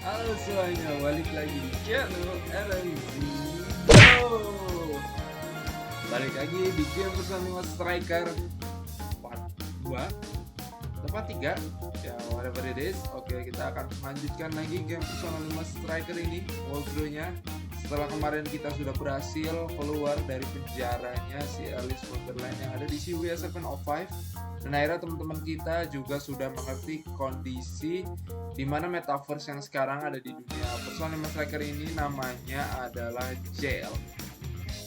Halo semuanya, balik lagi di channel LMZ. Balik lagi di game bersama Striker part 2 tempat 3 ya, whatever it is. Oke, kita akan melanjutkan lagi game Persona 5 Striker ini, walkthrough-nya. Setelah kemarin kita sudah berhasil keluar dari penjaranya si Alice Wonderland yang ada di Shibuya 705. Dan akhirnya teman-teman kita juga sudah mengerti kondisi di mana metaverse yang sekarang ada di dunia Persona 5 Striker ini namanya adalah jail.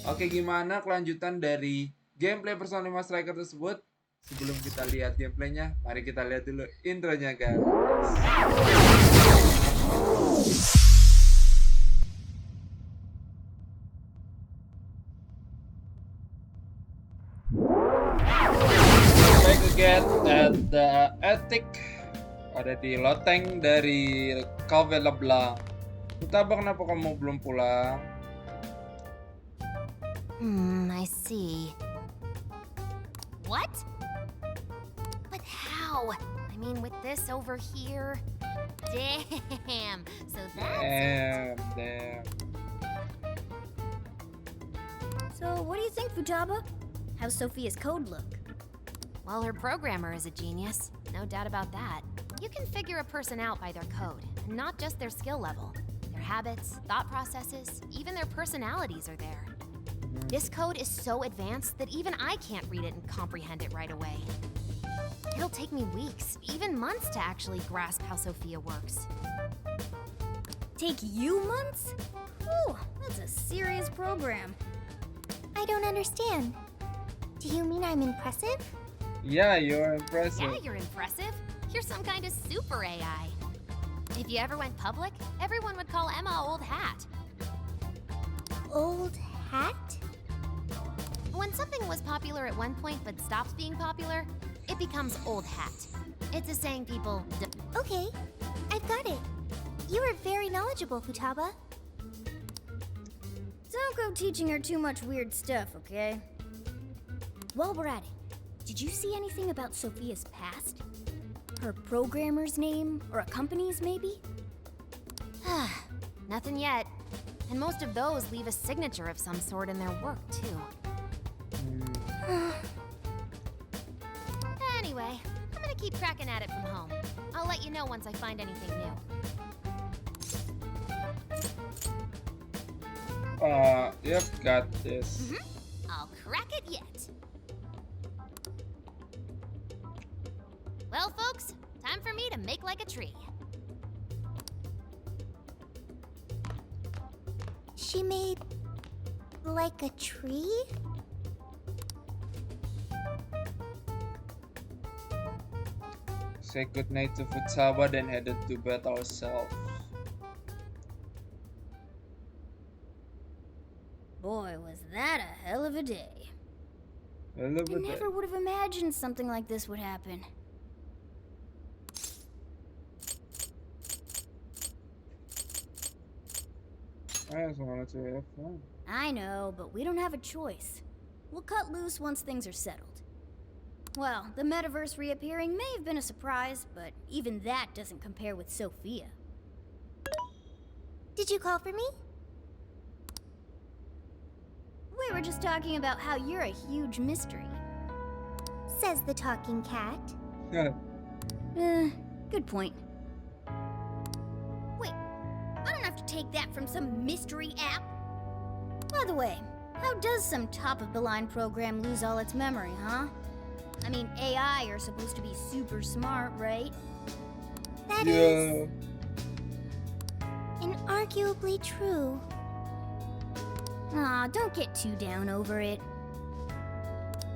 Oke, gimana kelanjutan dari gameplay Persona 5 Striker tersebut? Sebelum kita lihat gameplaynya, mari kita lihat dulu intronya, guys. Back again at the attic. Ada di loteng dari Cafe Leblanc. Utaba, kenapa kamu belum pulang? I see. What? But how? I mean, with this over here. Damn. So that's Damn. So, what do you think, Futaba? How's Sophia's code look? Well, her programmer is a genius. No doubt about that. You can figure a person out by their code, and not just their skill level. Their habits, thought processes, even their personalities are there. This code is so advanced that even I can't read it and comprehend it right away. It'll take me weeks, even months to actually grasp how Sophia works. Take you months? Whew, that's a serious program. I don't understand. Do you mean I'm impressive? Yeah, you're impressive. Yeah, you're impressive. You're some kind of super AI. If you ever went public, everyone would call Emma Old Hat. Old hat? When something was popular at one point but stops being popular, it becomes Old Hat. It's a saying people Okay, I've got it. You are very knowledgeable, Futaba. Don't go teaching her too much weird stuff, okay? While we're at it, did you see anything about Sophia's past? Her programmer's name, or a company's maybe? Nothing yet. And most of those leave a signature of some sort in their work, too. Anyway, I'm gonna keep cracking at it from home. I'll let you know once I find anything new. You've got this. I'll crack it yet. Well, folks, time for me to make like a tree. She made like a tree? Say goodnight to Futaba, then headed to bed ourselves. Boy, was that a hell of a day. A little I bit. never would have imagined something like this would happen. I just wanted to have fun. I know, but we don't have a choice. We'll cut loose once things are settled. Well, the metaverse reappearing may have been a surprise, but even that doesn't compare with Sophia. Did you call for me? We were just talking about how you're a huge mystery. Says the talking cat. Good point. Wait, I don't have to take that from some mystery app. By the way, how does some top-of-the-line program lose all its memory, huh? I mean, AI are supposed to be super smart, right? That Yeah. is inarguably true. Aw, don't get too down over it.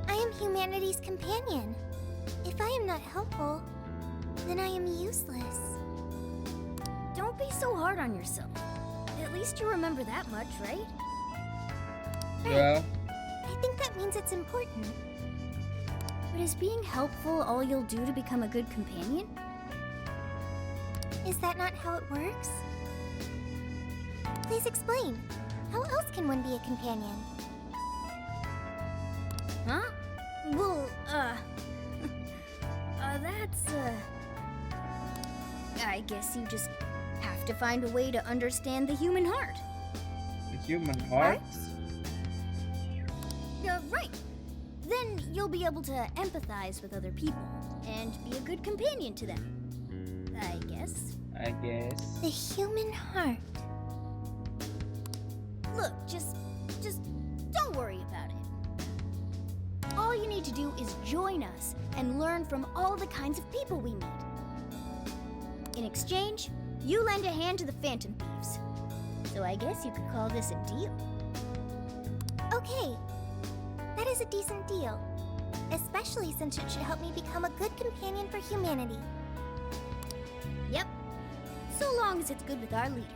I am humanity's companion. If I am not helpful, then I am useless. Don't be so hard on yourself. At least you remember that much, right? Yeah. I think that means it's important. But is being helpful all you'll do to become a good companion? Is that not how it works? Please explain. How else can one be a companion? Huh? Well, that's, I guess you just have to find a way to understand the human heart. The human heart? Right. Then you'll be able to empathize with other people and be a good companion to them. I guess. I guess. The human heart. Look, just don't worry about it. All you need to do is join us and learn from all the kinds of people we meet. In exchange, you lend a hand to the Phantom Thieves. So I guess you could call this a deal. Okay. That is a decent deal. Especially since it should help me become a good companion for humanity. Yep. So long as it's good with our leader.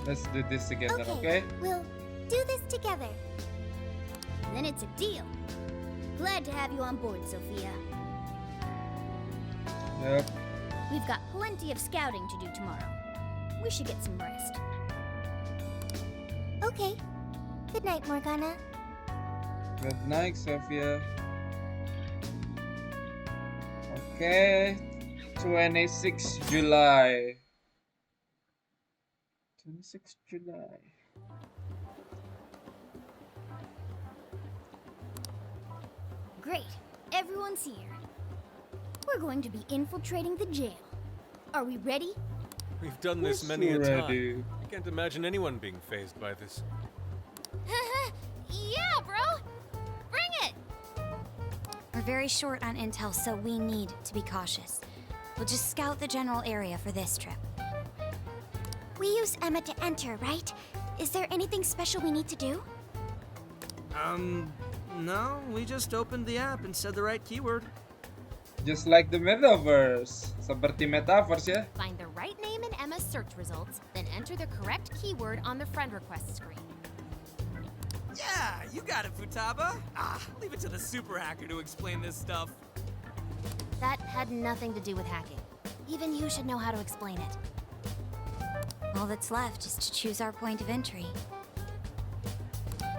Let's do this together, okay? We'll do this together. Then it's a deal. Glad to have you on board, Sophia. Yep. We've got plenty of scouting to do tomorrow. We should get some rest. Okay. Good night, Morgana. Good night, Sophia. Okay. 26 July. 26 July. Great. Everyone's here. We're going to be infiltrating the jail. Are we ready? We've done this many a Ready. time. I can't imagine anyone being fazed by this. Yeah, bro! Bring it! We're very short on intel, so we need to be cautious. We'll just scout the general area for this trip. We use Emma to enter, right? Is there anything special we need to do? No, we just opened the app and said the right keyword. Just like the metaverse. Seperti metaverse ya. Find the right name in Emma's search results, then enter the correct keyword on the friend request screen. Yeah, you got it, Futaba. Leave it to the super hacker to explain this stuff. That had nothing to do with hacking. Even you should know how to explain it. All that's left is to choose our point of entry.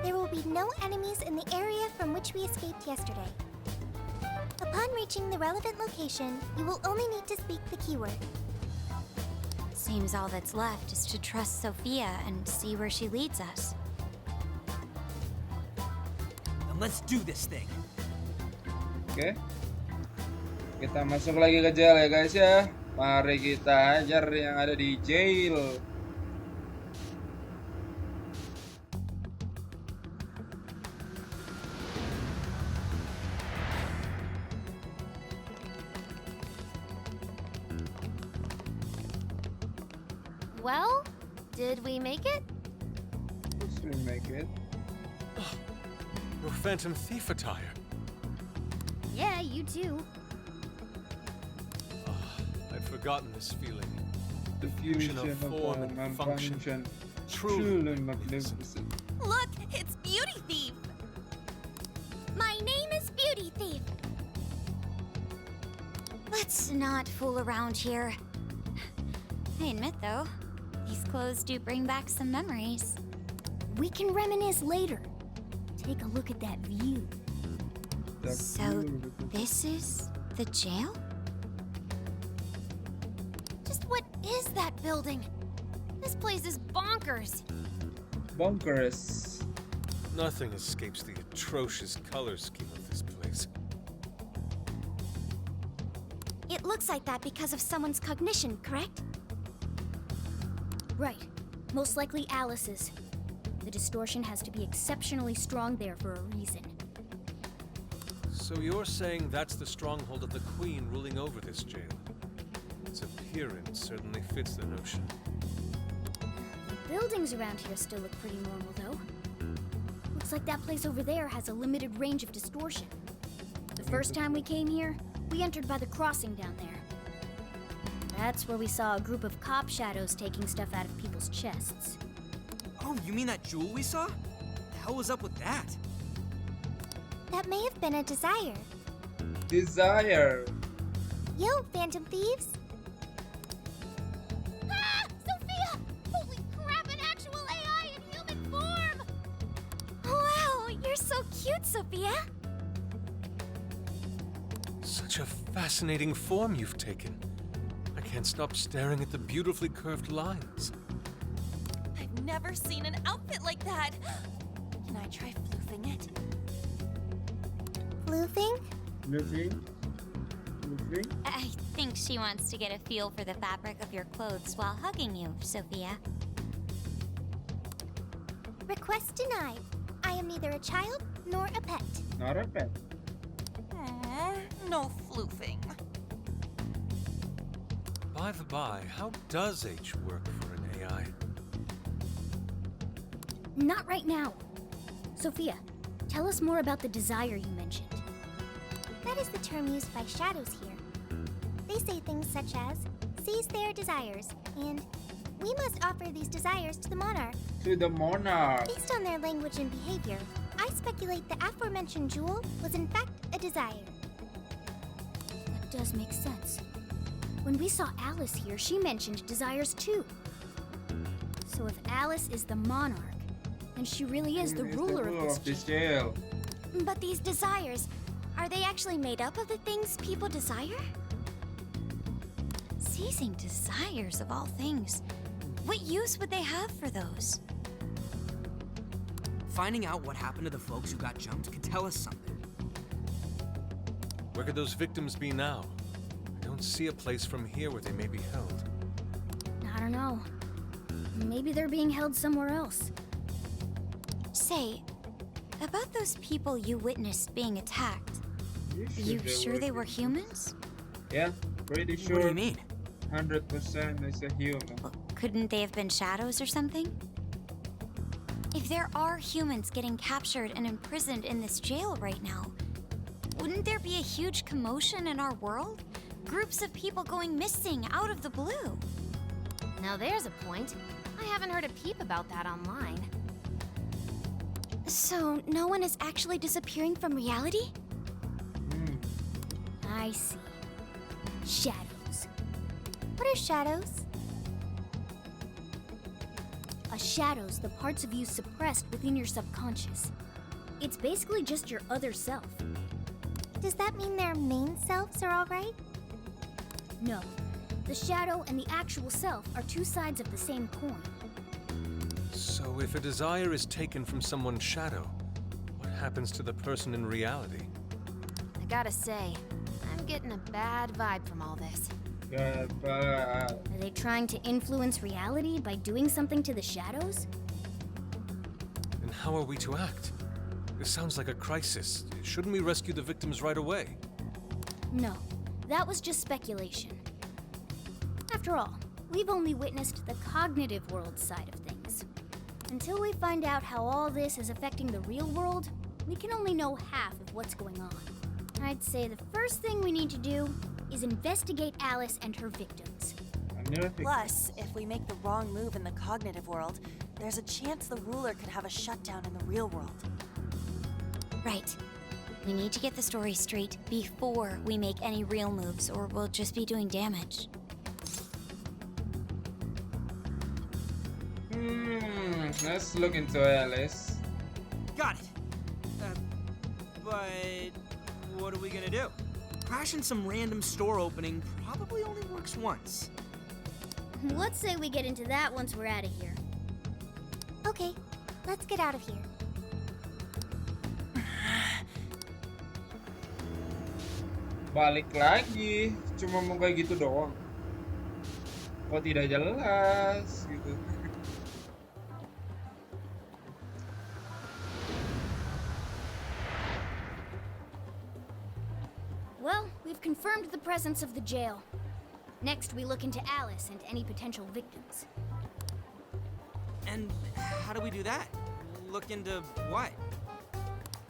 There will be no enemies in the area from which we escaped yesterday. Upon reaching the relevant location, you will only need to speak the keyword. Seems all that's left is to trust Sophia and see where she leads us. Then let's do this thing. Oke. Kita masuk lagi ke jail ya guys ya. Mari kita hajar yang ada di jail. Well, did we make it? Let's remake it. Your Phantom Thief attire. Yeah, you too. I'd forgotten this feeling. The fusion of form and function. Truly magnificent. Look, it's Beauty Thief! My name is Beauty Thief. Let's not fool around here. I admit, though, these clothes do bring back some memories. We can reminisce later. Take a look at that view. So, this is the jail? Just what is that building? This place is bonkers. Bonkers. Nothing escapes the atrocious color scheme of this place. It looks like that because of someone's cognition, correct? Right. Most likely Alice's. The distortion has to be exceptionally strong there for a reason. So you're saying that's the stronghold of the Queen ruling over this jail? Its appearance certainly fits the notion. The buildings around here still look pretty normal, though. Looks like that place over there has a limited range of distortion. The first time we came here, we entered by the crossing down there. That's where we saw a group of cop shadows taking stuff out of people's chests. Oh, you mean that jewel we saw? The hell was up with that? That may have been a desire. Desire. Yo, Phantom Thieves! Ah! Sophia! Holy crap, an actual AI in human form! Wow, you're so cute, Sophia! Such a fascinating form you've taken. I can't stop staring at the beautifully curved lines. I've never seen an outfit like that. Can I try floofing it? Floofing? Luffy? Luffy? I think she wants to get a feel for the fabric of your clothes while hugging you, Sophia. Request denied. I am neither a child nor a pet. Not a pet. No floofing. By the by, how does H work for an AI? Not right now. Sophia, tell us more about the desire you mentioned. That is the term used by shadows here. They say things such as, seize their desires, and we must offer these desires to the monarch. To the monarch. Based on their language and behavior, I speculate the aforementioned jewel was in fact a desire. That does make sense. When we saw Alice here, she mentioned desires too. So if Alice is the monarch, then she really is the He ruler of this jail. jail. But these desires, are they actually made up of the things people desire? Seizing desires of all things. What use would they have for those? Finding out what happened to the folks who got jumped could tell us something. Where could those victims be now? I don't see a place from here where they may be held. I don't know. Maybe they're being held somewhere else. Say, about those people you witnessed being attacked, are you sure they were humans? Yeah, pretty What do sure. you mean? 100% is a human. Well, couldn't they have been shadows or something? If there are humans getting captured and imprisoned in this jail right now, wouldn't there be a huge commotion in our world? Groups of people going missing out of the blue. Now there's a point. I haven't heard a peep about that online. So, no one is actually disappearing from reality? I see. Shadows. What are shadows? A shadow's the parts of you suppressed within your subconscious. It's basically just your other self. Does that mean their main selves are alright? No. The shadow and the actual self are two sides of the same coin. So if a desire is taken from someone's shadow, what happens to the person in reality? I gotta say, I'm getting a bad vibe from all this. Are they trying to influence reality by doing something to the shadows? And how are we to act? This sounds like a crisis. Shouldn't we rescue the victims right away? No. That was just speculation. After all, we've only witnessed the cognitive world side of things. Until we find out how all this is affecting the real world, we can only know half of what's going on. I'd say the first thing we need to do is investigate Alice and her victims. Plus, if we make the wrong move in the cognitive world, there's a chance the ruler could have a shutdown in the real world. Right. We need to get the story straight before we make any real moves, or we'll just be doing damage. Let's look into Alice. Got it. But what are we gonna do? Crashing some random store opening probably only works once. Let's say we get into that once we're out of here. Okay, let's get out of here. Balik lagi, cuma mau kayak gitu doang. Kok tidak jelas gitu. Well, we've confirmed the presence of the jail. Next, we look into Alice and any potential victims. And how do we do that? Look into what?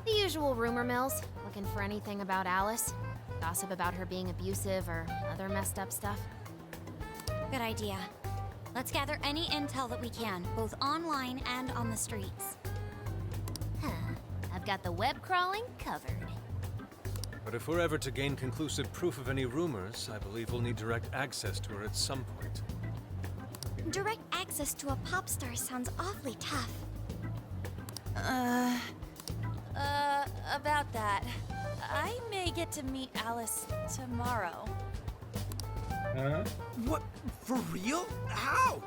The usual rumor mills, looking for anything about Alice. Gossip about her being abusive or other messed up stuff. Good idea. Let's gather any intel that we can, both online and on the streets. Huh. I've got the web crawling covered. But if we're ever to gain conclusive proof of any rumors, I believe we'll need direct access to her at some point. Direct access to a pop star sounds awfully tough. About that. I may get to meet Alice tomorrow. Huh? What? For real? How?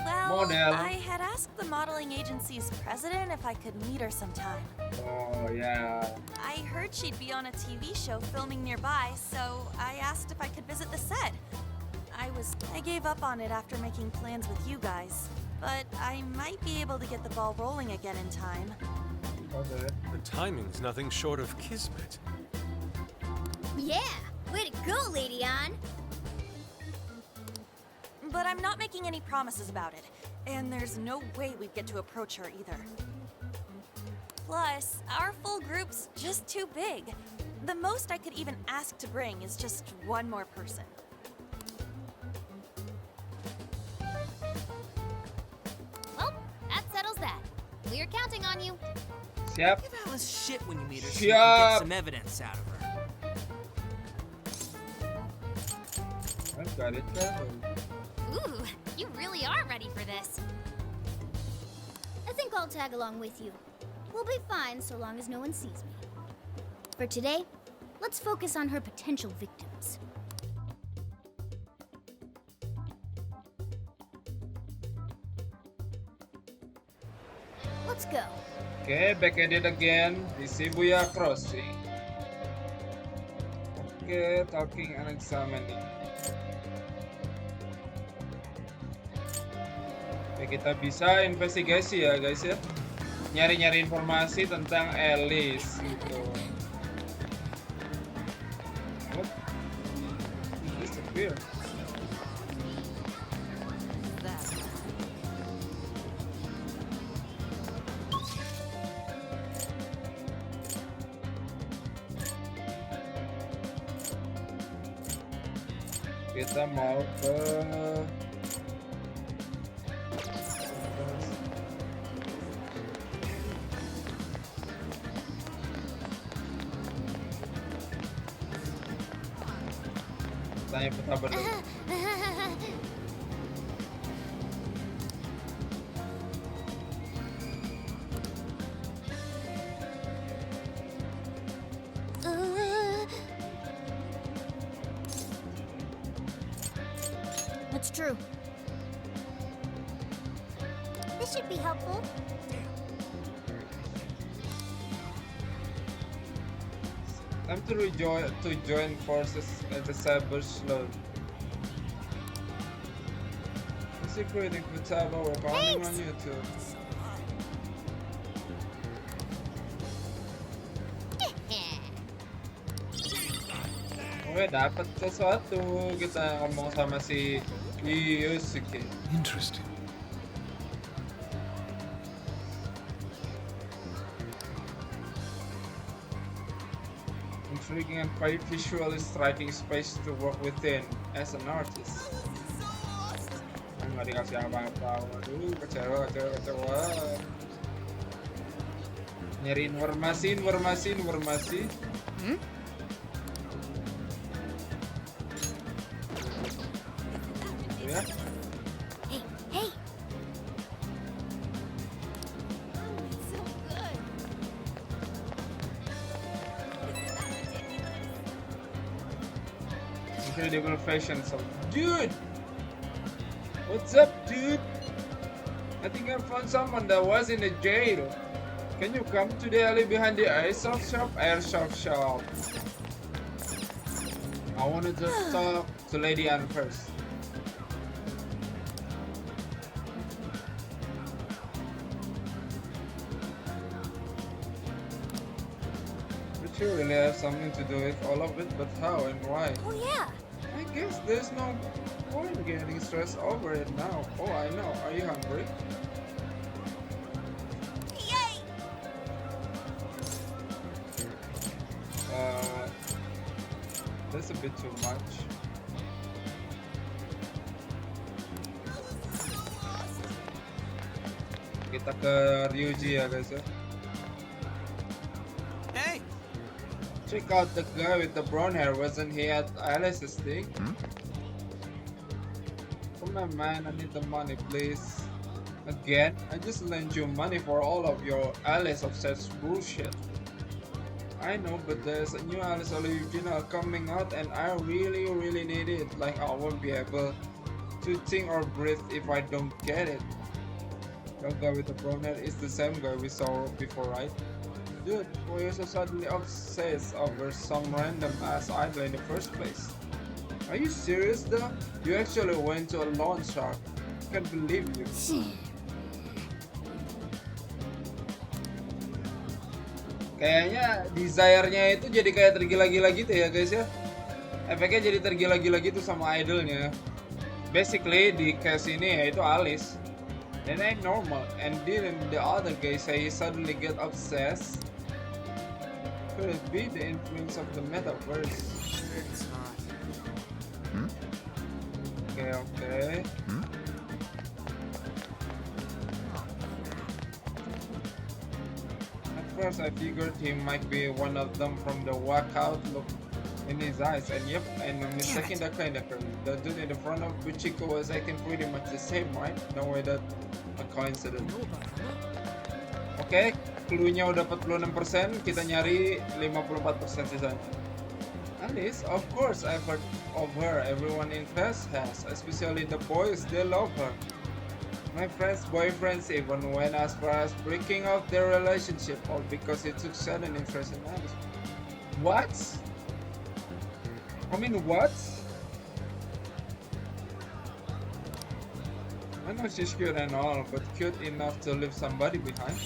Well, Model. I had asked the modeling agency's president if I could meet her sometime. Oh yeah. I heard she'd be on a TV show filming nearby, so I asked if I could visit the set. I gave up on it after making plans with you guys, but I might be able to get the ball rolling again in time. Okay. The timing's nothing short of kismet. Yeah, way to go, Lady Ann. But I'm not making any promises about it, and there's no way we'd get to approach her either. Plus, our full group's just too big. The most I could even ask to bring is just one more person. Well, that settles that. We're counting on you. Siap. Give Alice shit when you meet her so you can Siap. get some evidence out of her. I've got it covered. Ooh, you really are ready for this. I think I'll tag along with you. We'll be fine so long as no one sees me. For today, let's focus on her potential victims. Let's go. Okay, back at it again di Shibuya Crossing. Oke, talking and examining. Oke, kita bisa investigasi ya guys ya. Nyari-nyari informasi tentang Alice gitu. Oh, disappear. Kita mau ke tanya peta berdua. That's true. This should be helpful. Time to join forces at the cyber slot. Secreting Futaba, we're calling on YouTube. Oke, dapat sesuatu. Kita ngomong sama si Yusuke. Interesting. Intriguing and quite visually striking space to work within as an artist. Nggak dikasih apa-apa. Waduh, kecewa. Nyari informasi. Ya. Hey, hey! Incredible fashion. Dude! What's up, dude? I think I found someone that was in a jail. Can you come to the alley behind the airsoft shop? I wanted to talk to Lady Ann first. But you really have something to do with all of it, but how and why? Oh yeah! I guess there's no point getting stressed over it now. Oh, I know. Are you hungry? Yay! That's a bit too much. Kita ke Ryuji ya guys ya. Hey! Check out the guy with the brown hair. Wasn't he at Alice's thing? Come on, man. I need the money, please. Again? I just lent you money for all of your Alice obsessed bullshit. I know, but there's a new Alice original coming out and I really need it. Like I won't be able to think or breathe if I don't get it. The guy with the brown hair is the same guy we saw before, right? Dude, why are you so suddenly obsessed over some random ass idol in the first place? Are you serious though? You actually went to a lawn shark. Can't believe you. Kayaknya desire-nya itu jadi kayak tergila-gila gitu ya guys ya. Efeknya jadi tergila-gila gitu sama idolnya. Basically di case ini ya itu Alice. That ain't normal. And didn't the other guy say he suddenly get obsessed? Could it be the influence of the metaverse? It's not. Okay. At first I figured he might be one of them from the walkout look in his eyes, and yep, and I'm mistaking the kind of girl. The dude in the front of Buchiko was acting pretty much the same, right? No way that a coincidence. Oke, clue-nya udah 46%, kita nyari 54% sisanya. Alice, of course I've heard of her. Everyone in class has, especially the boys, they love her. My friends' boyfriends even went as far as breaking off their relationship, all because he took sudden interest in Alice. What? I mean, what? I know she's cute and all, but cute enough to leave somebody behind.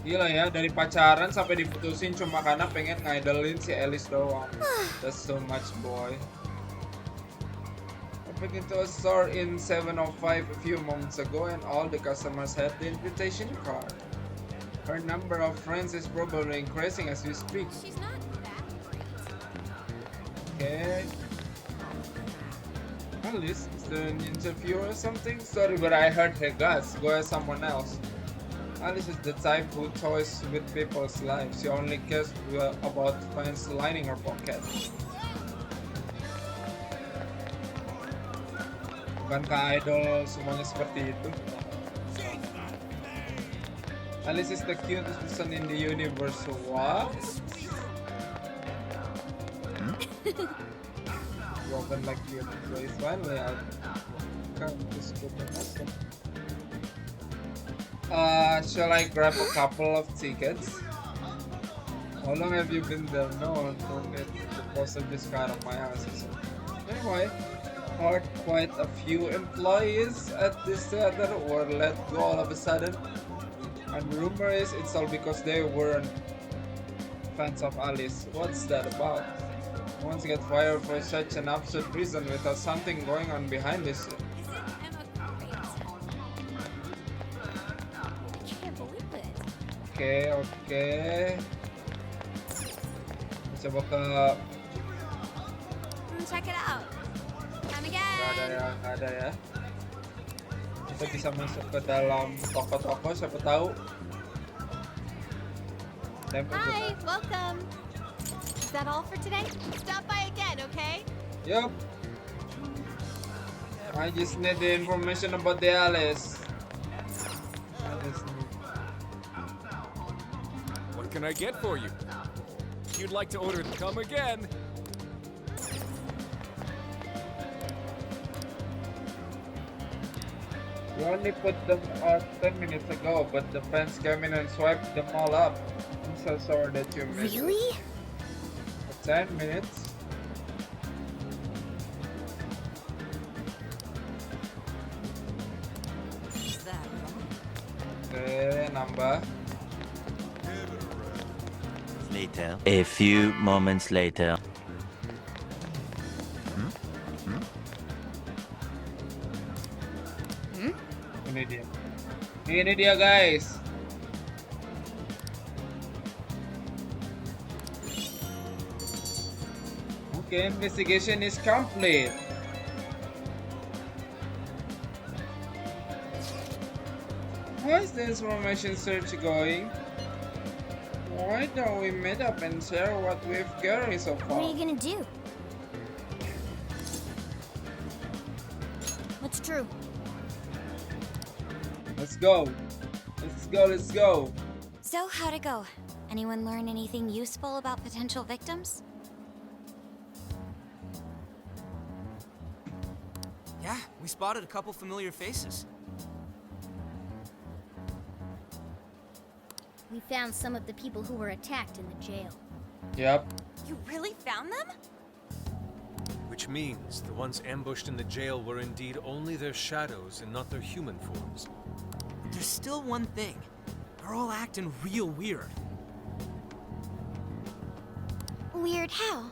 Gila ya, dari pacaran sampai diputusin cuma karena pengen ngidolin si Alice doang. That's so much, boy. I went into a store in 705 a few moments ago and all the customers had the invitation card. Her number of friends is probably increasing as we speak. She's not that great. Okay. Alice, is there an interview or something? Sorry, but I heard her guts. Go ask someone else. Alice is the type who toys with people's lives. She only cares about fans lining her pocket. Bukankah idol semuanya seperti itu? Alice is the cutest person in the universe. What? Woven like you, so it's finally out. Come to school. Shall I grab a couple of tickets? How long have you been there? No, don't get the poster just got on my ass. Anyway, quite a few employees at this theater were let go all of a sudden. And the rumor is it's all because they weren't fans of Alice. What's that about? Once you get fired for such an absurd reason without something going on behind this. Oke. Coba ke. Check it out. Come again. Nggak ada ya. Kita bisa masuk ke dalam toko-toko, siapa tahu. Hi, welcome. Is that all for today? Stop by again, okay? Yup. I just need the information about the Alice. What can I get for you? If you'd like to order come again. We only put them out 10 minutes ago, but the fans came in and swiped them all up. I'm so sorry that you missed it. Really? 10 minutes. Oke, nambah. Later. A few moments later. Ini dia guys. Okay, investigation is complete. How is the information search going? Why don't we meet up and share what we've gathered so far? What are you gonna do? What's true? Let's go. Let's go. So, how'd it go? Anyone learn anything useful about potential victims? Yeah, we spotted a couple familiar faces. We found some of the people who were attacked in the jail. Yap. You really found them? Which means the ones ambushed in the jail were indeed only their shadows and not their human forms. But there's still one thing. They're all acting real weird. Weird how?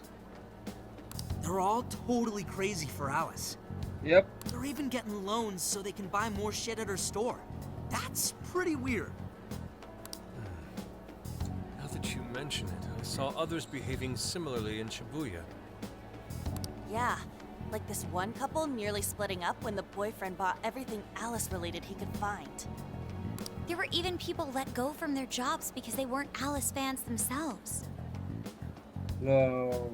They're all totally crazy for Alice. Yep. They're even getting loans so they can buy more shit at her store. That's pretty weird. Now that you mention it, I saw others behaving similarly in Shibuya. Yeah, like this one couple nearly splitting up when the boyfriend bought everything Alice-related he could find. There were even people let go from their jobs because they weren't Alice fans themselves. Low.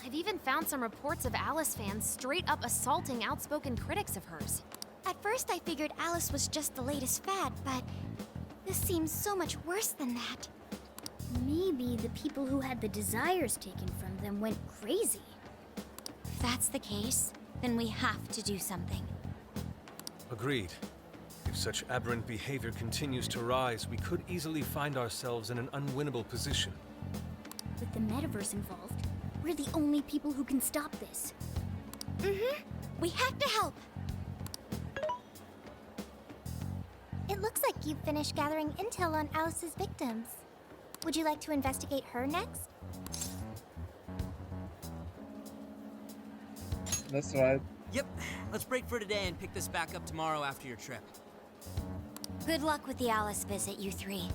I've even found some reports of Alice fans straight up assaulting outspoken critics of hers. At first, I figured Alice was just the latest fad, but this seems so much worse than that. Maybe the people who had the desires taken from them went crazy. If that's the case, then we have to do something. Agreed. If such aberrant behavior continues to rise, we could easily find ourselves in an unwinnable position. With the metaverse involved, we're the only people who can stop this. We have to help. It looks like you've finished gathering intel on Alice's victims. Would you like to investigate her next? That's right. Yep, let's break for today and pick this back up tomorrow after your trip. Good luck with the Alice visit, you three.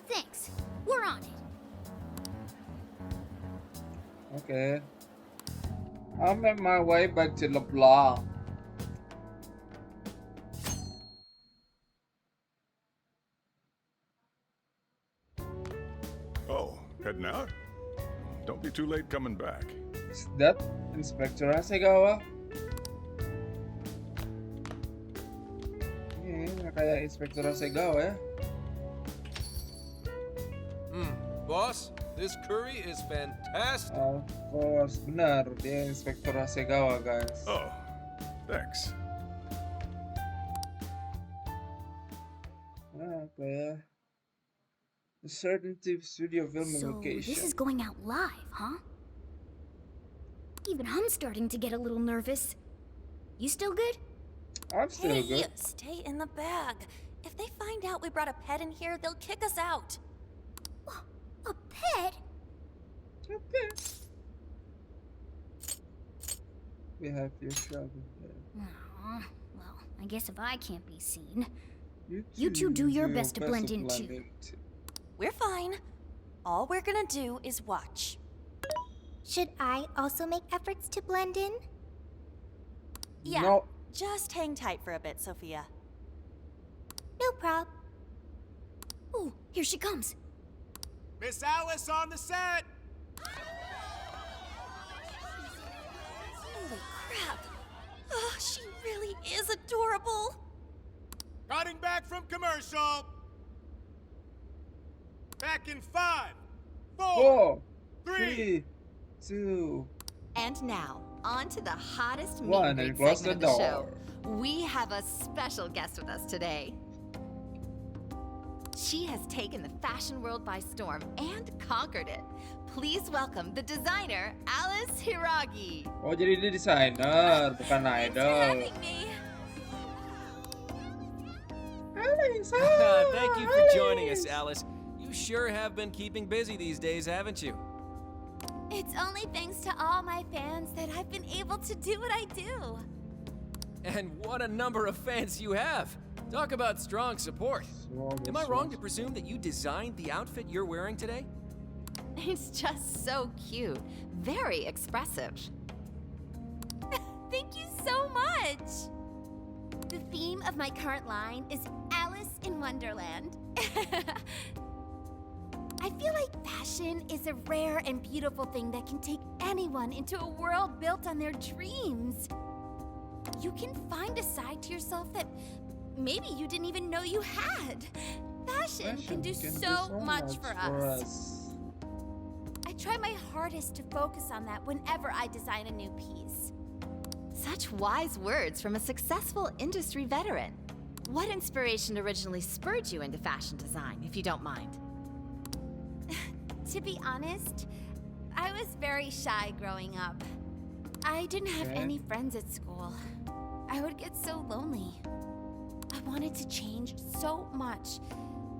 Thanks. We're on it. Okay. I'm on my way back to LeBlanc. Oh, heading out? Don't be too late coming back. Is that Inspector Hasegawa? Nggak kayak Inspector Hasegawa ya. Boss, this curry is fantastic. Of course, benar. Dia Inspektur Hasegawa, guys. Oh, thanks. Apa ya? A certain TV studio filming So location. this is going out live, huh? Even I'm starting to get a little nervous. You still good? I'm still Hey, good. stay in the bag. If they find out we brought a pet in here, they'll kick us out. A pet? Okay. We have your shot there. Aw, well, I guess if I can't be seen, you two do your best to blend in too. We're fine. All we're gonna do is watch. Should I also make efforts to blend in? Yeah, No. just hang tight for a bit, Sophia. No prob. Oh, here she comes. Miss Alice on the set! Holy crap! Oh, she really is adorable! Cutting back from commercial! Back in 5, 4, 4, 3, 3, 2, And now, on to the hottest meet 1, and and greet close the segment of the show. door. We have a special guest with us today. She has taken the fashion world by storm and conquered it. Please welcome the designer, Alice Hiragi. Oh, jadi dia desainer, bukan Thanks for idol. having me. Thank you for joining us, Alice. You sure have been keeping busy these days, haven't you? It's only thanks to all my fans that I've been able to do what I do. And what a number of fans you have. Talk about strong support. Am I wrong to presume that you designed the outfit you're wearing today? It's just so cute, very expressive. Thank you so much. The theme of my current line is Alice in Wonderland. I feel like fashion is a rare and beautiful thing that can take anyone into a world built on their dreams. You can find a side to yourself that maybe you didn't even know you had. Fashion can do so much for us. I try my hardest to focus on that whenever I design a new piece. Such wise words from a successful industry veteran. What inspiration originally spurred you into fashion design, if you don't mind? To be honest, I was very shy growing up. I didn't have any friends at school. I would get so lonely. I wanted to change so much,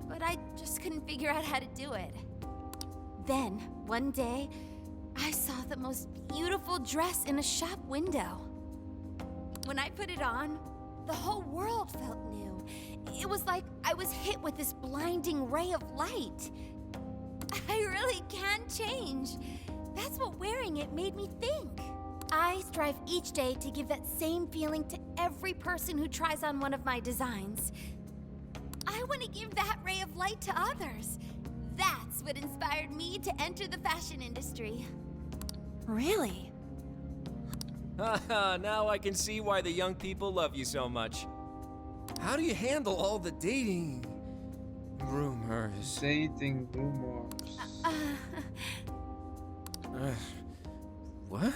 but I just couldn't figure out how to do it. Then, one day, I saw the most beautiful dress in a shop window. When I put it on, the whole world felt new. It was like I was hit with this blinding ray of light. I really can change. That's what wearing it made me think. I strive each day to give that same feeling to every person who tries on one of my designs. I want to give that ray of light to others. That's what inspired me to enter the fashion industry. Really? Haha, now I can see why the young people love you so much. How do you handle all the dating rumors? Dating rumors. What?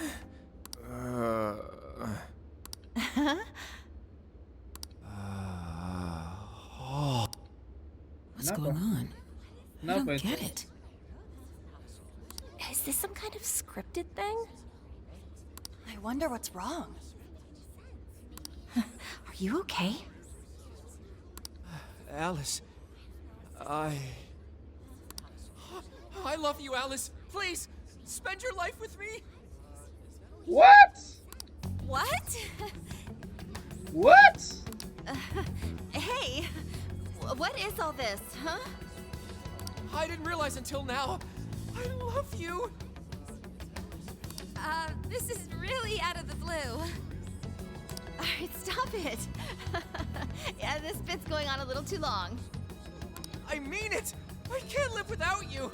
What's going on? I don't get it. Is this some kind of scripted thing? I wonder what's wrong. Are you okay? Alice, I love you, Alice. Please, spend your life with me. What? What? What? Hey, what is all this, huh? I didn't realize until now. I love you. This is really out of the blue. All right, stop it. Yeah, this bit's going on a little too long. I mean it. I can't live without you.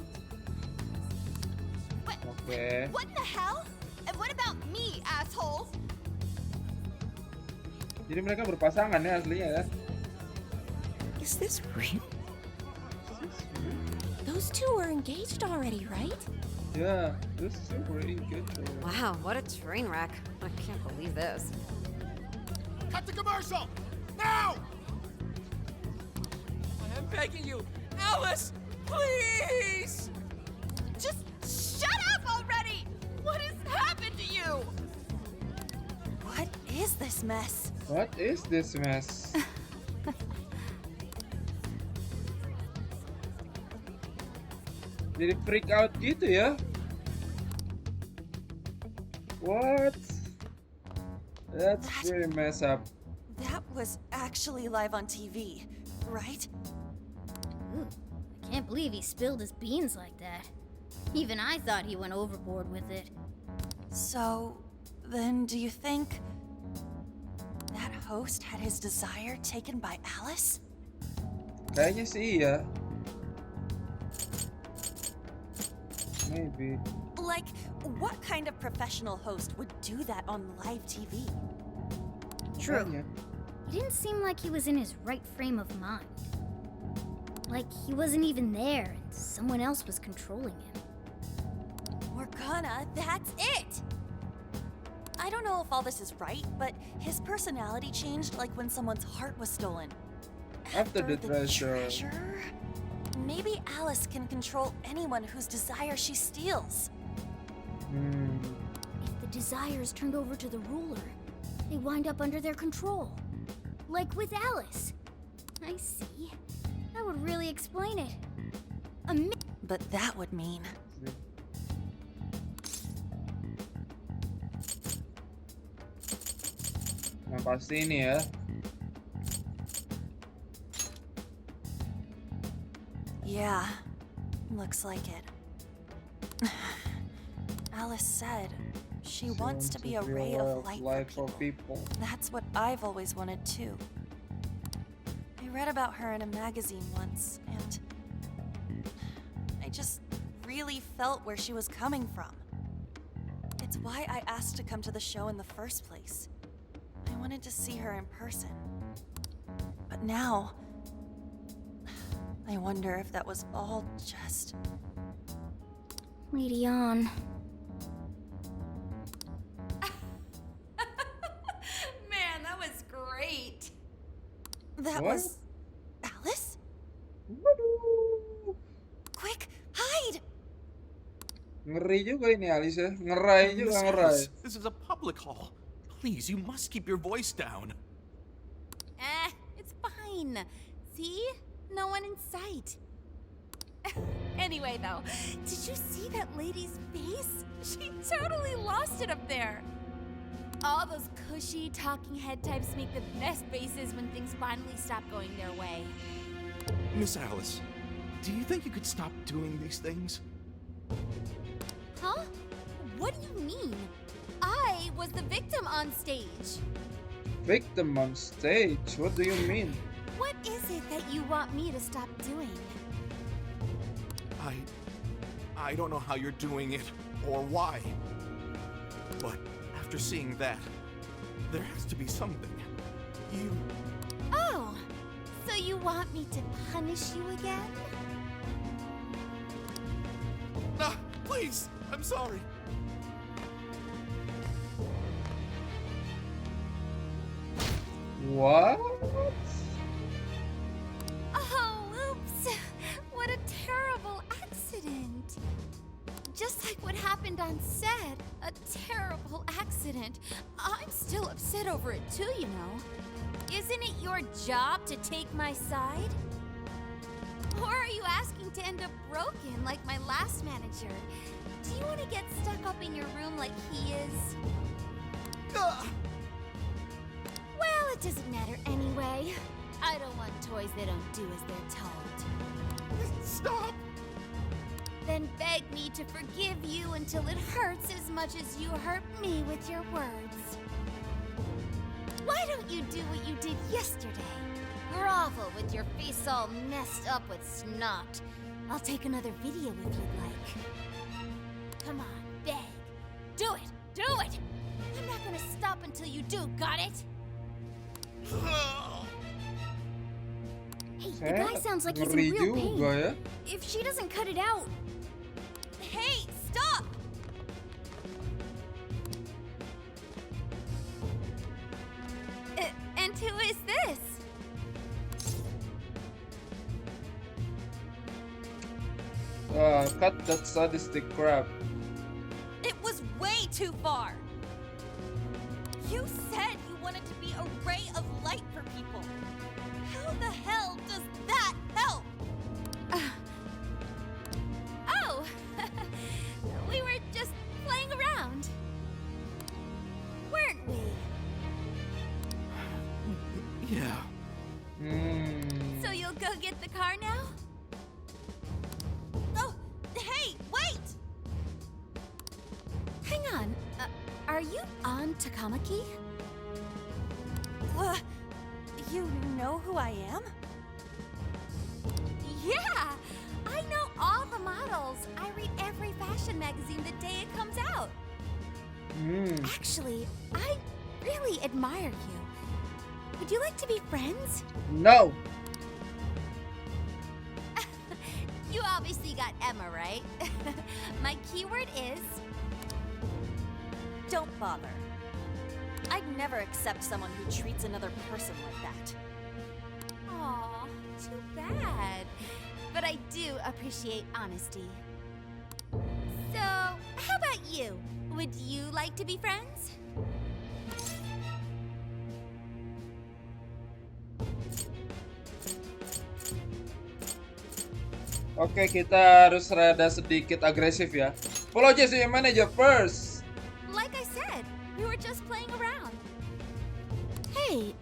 Okay. What in the hell? And what about me, asshole? Jadi mereka berpasangan ya aslinya ya. Is this real? Those two are engaged already, right? Yeah, this is pretty good. Wow, what a train wreck. I can't believe this. Cut the commercial! Now! I'm begging you, Alice, please. Just shut up already! What has happened to you? What is this mess? What is this mess? Jadi freak out gitu ya? What? That's pretty messed up. That was actually live on TV, right? Ooh, I can't believe he spilled his beans like that. Even I thought he went overboard with it. So, then do you think that host had his desire taken by Alice? Kayaknya sih iya. Maybe. Like, what kind of professional host would do that on live TV? True. He didn't seem like he was in his right frame of mind. Like he wasn't even there and someone else was controlling him. Morgana, that's it! I don't know if all this is right, but his personality changed like when someone's heart was stolen. After the treasure. Maybe Alice can control anyone whose desire she steals. If the desires turned over to the ruler, they wind up under their control. Like with Alice. I see. That would really explain it. But that would mean... Nah, pasti ini ya. Yeah, looks like it. Alice said she wants to be a ray of light for people. That's what I've always wanted too. I read about her in a magazine once, and I just really felt where she was coming from. It's why I asked to come to the show in the first place. I wanted to see her in person. But now, I wonder if that was all just... Lady On. Man, that was great. That What? was... Alice? Quick, hide! Ngeri juga ini Alice ya. Ngerai juga, Miss ngerai. Alice, this is a public hall. Please, you must keep your voice down. It's fine. See? No one in sight. Anyway, though, did you see that lady's face? She totally lost it up there. All those cushy talking head types make the best faces when things finally stop going their way. Miss Alice, do you think you could stop doing these things? Huh? What do you mean? I was the victim on stage. Victim on stage? What do you mean? What is it that you want me to stop doing? I don't know how you're doing it or why. But after seeing that, there has to be something. Oh, so you want me to punish you again? Ah, please, I'm sorry. What? Oh, oops. What a terrible accident. Just like what happened on set. A terrible accident. I'm still upset over it too, you know. Isn't it your job to take my side? Or are you asking to end up broken like my last manager? Do you want to get stuck up in your room like he is? Well, it doesn't matter anyway. I don't want toys that don't do as they're told. Stop! Then beg me to forgive you until it hurts as much as you hurt me with your words. Why don't you do what you did yesterday? Grovel with your face all messed up with snot. I'll take another video if you'd like. Come on, beg. Do it! Do it! I'm not gonna stop until you do, got it? Hey, the guy sounds like he's in Ngeri real juga ya. pain. If she doesn't cut it out... Hey, stop! And who is this? Cut that sadistic crap. It was way too far. You said you wanted to be a ray of light for people. How the hell does that help? Oh! We were just playing around. Weren't we? Yeah. So you'll go get the car now? Oh, hey, wait! Hang on. Are you on Takamaki? You know who I am? Yeah! I know all the models. I read every fashion magazine the day it comes out. Actually, I really admire you. Would you like to be friends? No. You obviously got Emma, right? My keyword is... Don't bother. I'd never accept someone who treats another person like that. Aw, too bad. But I do appreciate honesty. So, how about you? Would you like to be friends? Oke, kita harus rada sedikit agresif ya. Follow Jesse manager first. Like I said, we were just playing around. Hey,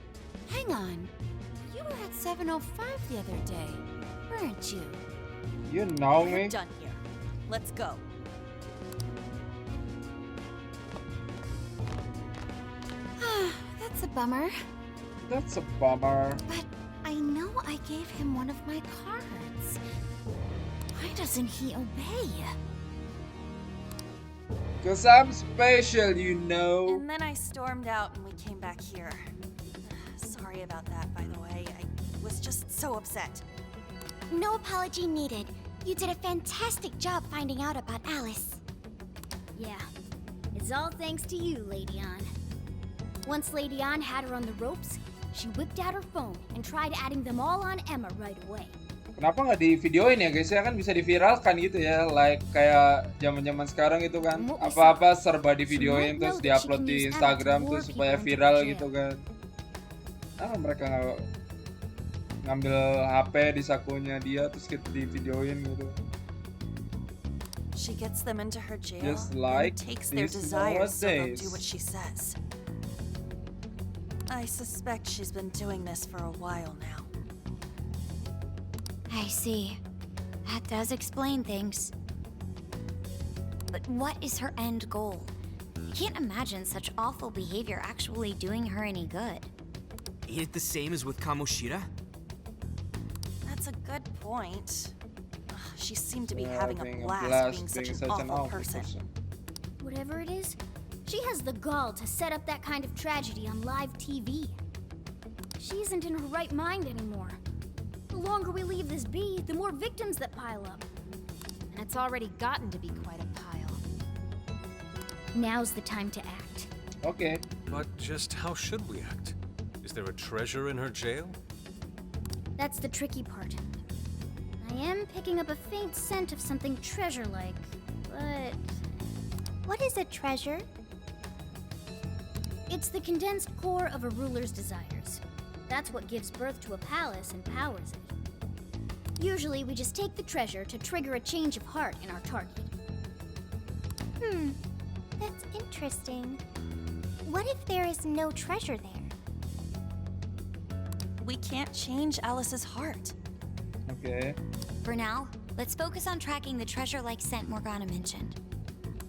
hang on. You were at 7:05 the other day, weren't you? You know We're me. done here. Let's go. That's a bummer. That's a bummer. But I know I gave him one of my cards. Why doesn't he obey? Cause I'm special, you know. And then I stormed out and we came back here. Sorry about that, by the way. I was just so upset. No apology needed. You did a fantastic job finding out about Alice. Yeah, it's all thanks to you, Lady Ann. Once Lady Ann had her on the ropes, she whipped out her phone and tried adding them all on Emma right away. Kenapa nggak di videoin ya guys ya, kan bisa diviralkan gitu ya, like kayak zaman-zaman sekarang itu kan, apa-apa serba di videoin terus diupload di Instagram tuh supaya viral gitu kan. Mereka nggak ngambil HP di sakunya dia terus kita di videoin gitu. She gets them into her jail Just like and takes their these desires so they'll nowadays. do what she says. I suspect she's been doing this for a while now. I see. That does explain things. But what is her end goal? I can't imagine such awful behavior actually doing her any good. Ain't it the same as with Kamoshida? That's a good point. She seemed to be Yeah, having a being blast being such an awful person. Whatever it is, she has the gall to set up that kind of tragedy on live TV. She isn't in her right mind anymore. The longer we leave this be, the more victims that pile up. And it's already gotten to be quite a pile. Now's the time to act. Okay. But just how should we act? Is there a treasure in her jail? That's the tricky part. I am picking up a faint scent of something treasure-like, but... What is a treasure? It's the condensed core of a ruler's desires. That's what gives birth to a palace and powers it. Usually, we just take the treasure to trigger a change of heart in our target. That's interesting. What if there is no treasure there? We can't change Alice's heart. Okay. For now, let's focus on tracking the treasure-like scent Morgana mentioned.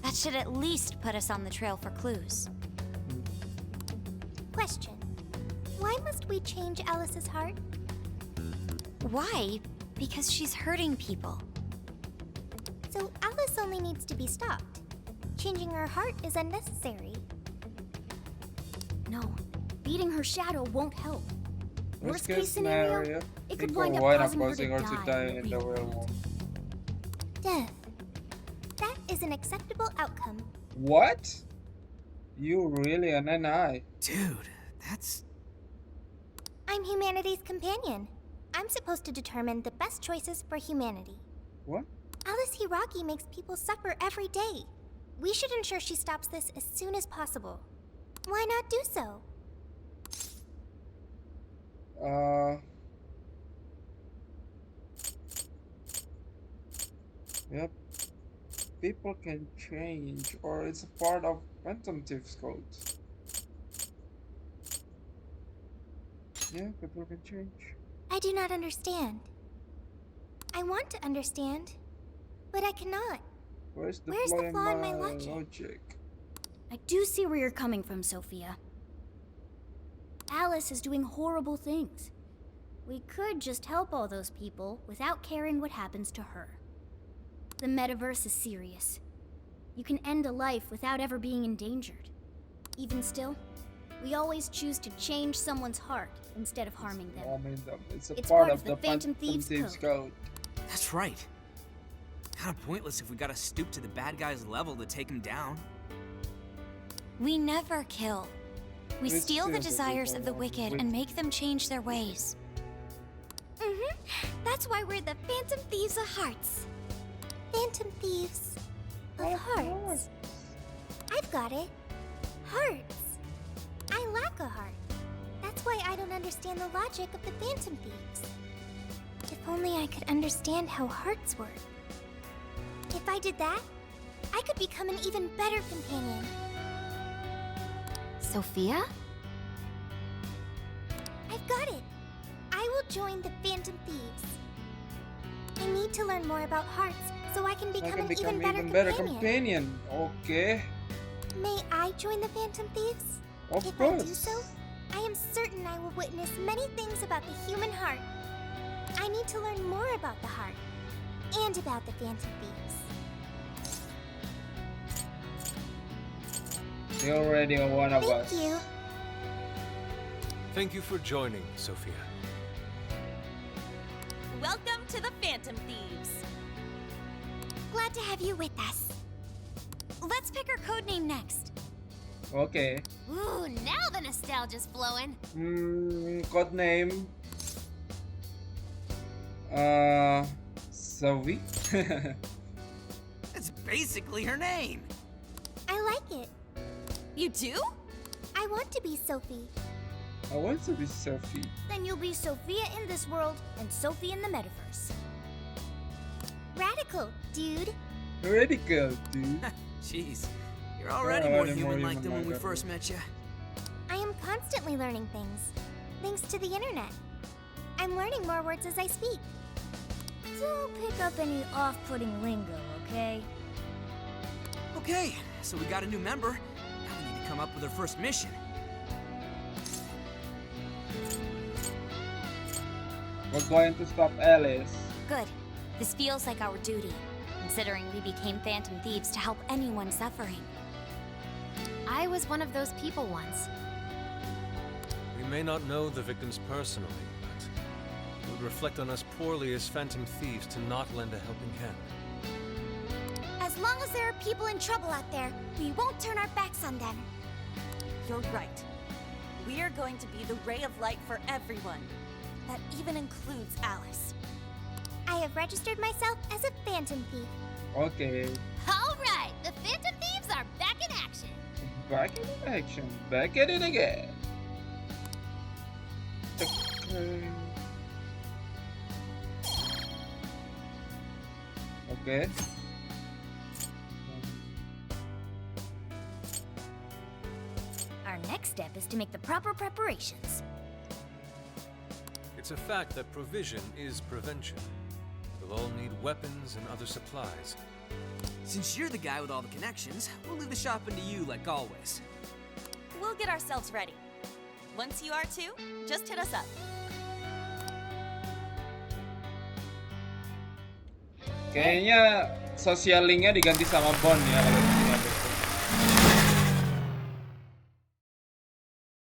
That should at least put us on the trail for clues. Question. Why must we change Alice's heart? Why? Because she's hurting people. So Alice only needs to be stopped. Changing her heart is unnecessary. No, beating her shadow won't help. Worst Worst-case case scenario, it could think wind of up why causing not her to causing her to die in the real world. Death. That is an acceptable outcome. What? You really an NI? Dude, that's... I'm humanity's companion. I'm supposed to determine the best choices for humanity. What? Alice Hiragi makes people suffer every day. We should ensure she stops this as soon as possible. Why not do so? Yep. People can change, or it's a part of Phantom Thief's code. Yeah, people can change. I do not understand. I want to understand, but I cannot. Where's the flaw in my logic? I do see where you're coming from, Sophia. Alice is doing horrible things. We could just help all those people without caring what happens to her. The metaverse is serious. You can end a life without ever being endangered. Even still, we always choose to change someone's heart instead of harming them. It's a It's part part of of the the Phantom Thieves Thieves' code. That's right. Kinda pointless if we gotta stoop to the bad guy's level to take him down. We never kill. We We steal the steal the desires of the desires of the wicked and make them change their ways. That's why we're the Phantom Thieves of Hearts. Phantom Thieves of Hearts. I've got it. Hearts. I lack a heart. That's why I don't understand the logic of the Phantom Thieves. If only I could understand how hearts work. If I did that, I could become an even better companion. Sophia? I've got it. I will join the Phantom Thieves. I need to learn more about hearts so I can I become can an become even better companion. companion. Okay. May I join the Phantom Thieves? Of If I do course. so, I am certain I will witness many things about the human heart. I need to learn more about the heart and about the Phantom Thieves. You're already one of us. Thank you. Thank you for joining, Sophia. Welcome to the Phantom Thieves. Glad to have you with us. Let's pick our code name next. Oke. Ooh, now the nostalgia's flowing. Code name. Zoe. That's basically her name. I like it. You do? I want to be Sophie. I want to be Sophie. Then you'll be Sophia in this world and Sophie in the metaverse. Radical, dude. Radical, dude. Jeez, you're already more human-like than when we first met you. I am constantly learning things, thanks to the internet. I'm learning more words as I speak. Don't pick up any off-putting lingo, okay? Okay, so we got a new member. Now we need to come up with our first mission. We're going to stop Alice. Good. This feels like our duty, considering we became Phantom Thieves to help anyone suffering. I was one of those people once. We may not know the victims personally, but it would reflect on us poorly as Phantom Thieves to not lend a helping hand. As long as there are people in trouble out there, we won't turn our backs on them. You're right. We are going to be the ray of light for everyone. That even includes Alice. I have registered myself as a Phantom Thief. Okay. All right, the Phantom Thieves are back in action. Back in action. Back at it again. Okay. Okay. Our next step is to make the proper preparations. It's a fact that provision is prevention. We'll all need weapons and other supplies. Since you're the guy with all the connections, we'll leave the shopping to you like always. We'll get ourselves ready. Once you are too, just hit us up. Kayaknya social link-nya diganti sama bond ya kalau